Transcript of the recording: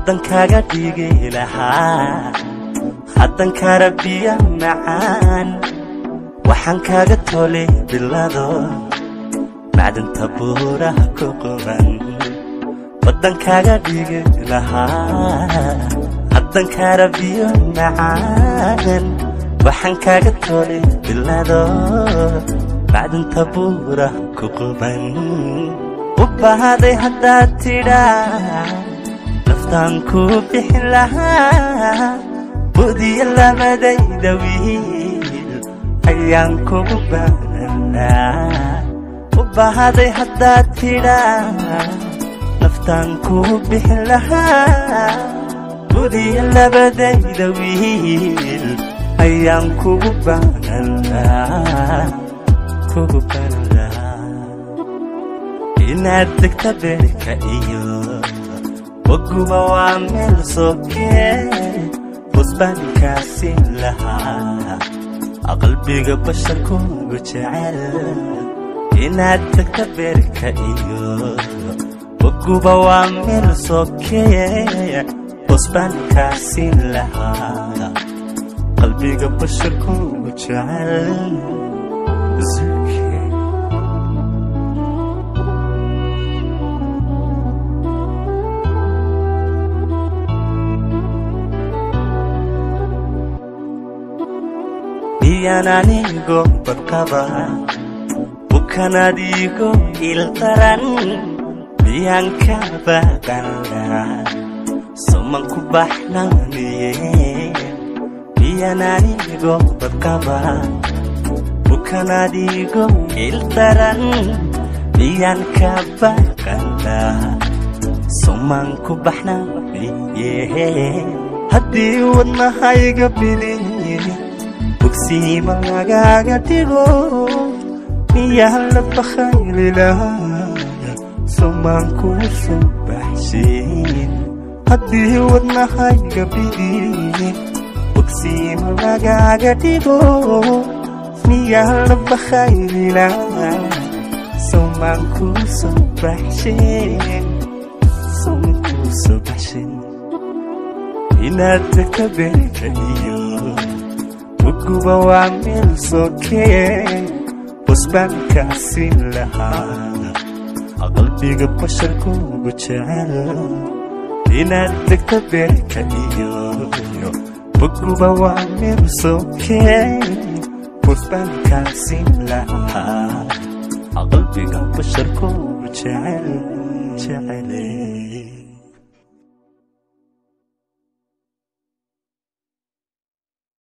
بدن كاغديغي لها حدن كاربيا معان وحن كاغتولي بلادو معدن تبورة كوكوان بدن كاغديغي لها حدن كاربيا معان وحن كاغتولي بلادو معدن تبورة كوكوان وبهذي هداتيدا لفتان كوبيح لها بودي يلا مدي دويل أيام كوبانا وبهذي هداتيدا لفتان كوبيح لها بودي يلا مدي دويل أيام كوبانا كوبانا inaad degta beerka iyo waguba waa meel sokee busbaankaasi lahaa qalbiga basharkuugu jecel inaad degta beerka iyo waguba waa meel sokee busbaankaasi lahaa qalbiga basharkuugu jecel Yananigo berkaba bukan adigo iltaran yang kabakan semangku bahnani yananigo berkaba bukan adigo iltaran yang kabakan semangku bahnani hati warna hai gabili بكسي مغاغاتيغو ميال بخيل لها سمانكو سبحشين هدي ودنا هاي قبيدي بكسي مغاغاتيغو ميال بخيل لها سمانكو سبحشين سمانكو سبحشين إنا تكبر كنيو وقوبة وعمل سوكي busbaankaasi lahaa qalbiga basharku jecel inaad degto beerka iyo buguba waa meel sokee busbaankaasi lahaa qalbiga basharku jecel